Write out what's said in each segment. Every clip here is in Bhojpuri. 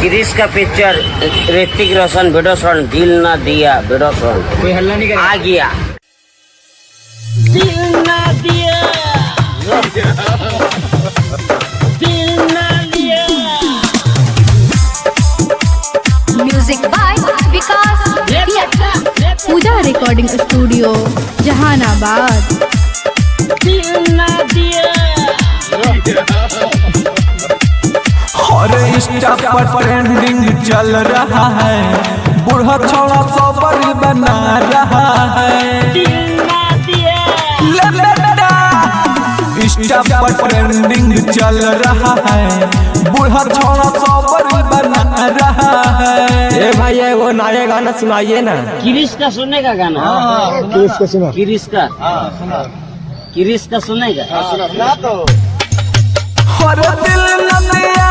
क्रिश का picture Hrithik Roshan video song दिल ना दिया वीडियो सॉन्ग कोई हल्ला नहीं आ गया। दिल ना दिया दिल ना दिया। Music by Vikas Pooja recording studio Jahanabad. दिल ना दिया और इंस्टा पर ट्रेंडिंग चल रहा है, बूढ़ा छोड़ा सोबर बना रहा है। इंस्टा पर ट्रेंडिंग चल रहा है, बूढ़ा छोड़ा सोबर बना रहा है। ए भाई वो नया गाना सुनाइए ना। क्रिश का सुनने का गाना। क्रिश का सुना। क्रिश का क्रिश का सुनेगा। और दिल न लिया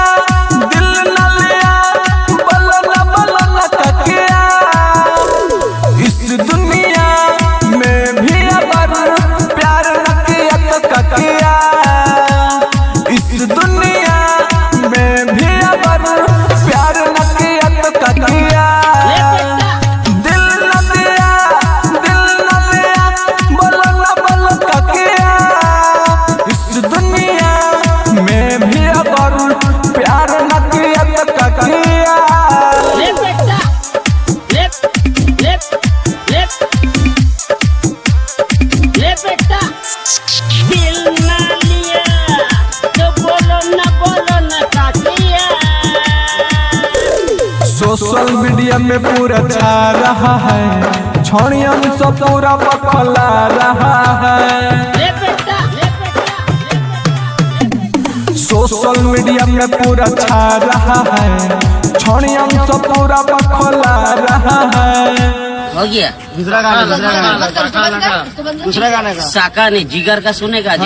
बलन ककिया, इस दुनिया में भी अगर प्यार न किया तो ककिया, इस दुनिया में भी अगर प्यार न किया तो ककिया। दिल न दिया बलन ककिया, इस दुनिया में भी अगर प्यार न किया तो ककिया। दिल ना लिया तो बोलो ना काकिया। सोशल मीडिया में पूरा छा रहा है, छोड़ियन सब पूरा बखला रहा है। सोशल मीडिया में पूरा छा रहा है, छोड़ियन सब पूरा बखला रहा है। हो गया। दूसरा गाना दूसरा गाना का साका नहीं जिगर का सुनेगा।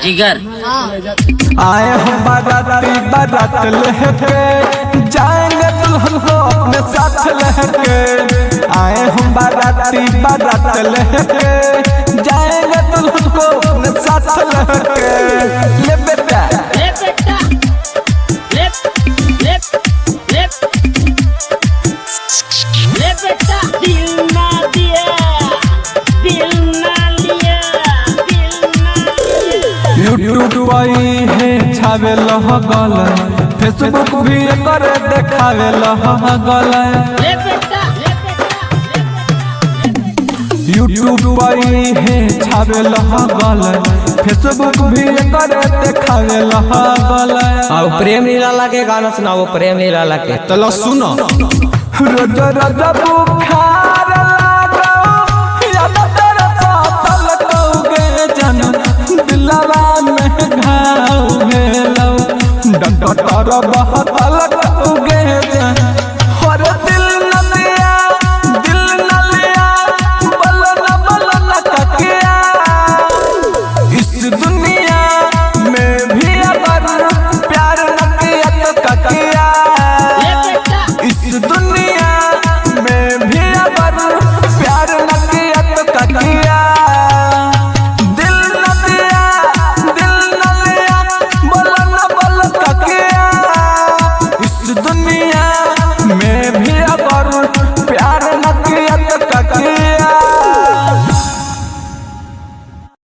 जिगर आए हम बारात लेके जाएंगे दुल्हन को अपने साथ लेके। आए हम बारात लेके जाएंगे दुल्हन को अपने साथ लेके। ले बेटा दिल ना दिया दिल ना लिया दिल ना लिया। यूट्यूब आई है छावे लह गल, फेसबुक भी करे देखावे लह गल। यूट्यूब आई है छावे लह गल, फेसबुक भी करे देखावे लह गल। आओ प्रेम लीला के गाना सुनाओ। प्रेम लीला के चलो सुनो। रोज रोज बुखार लागो, याद तेरा सातल कौगे जन, दिलवा में घाव भेलौ, डॉक्टर बहतल कौगे जन।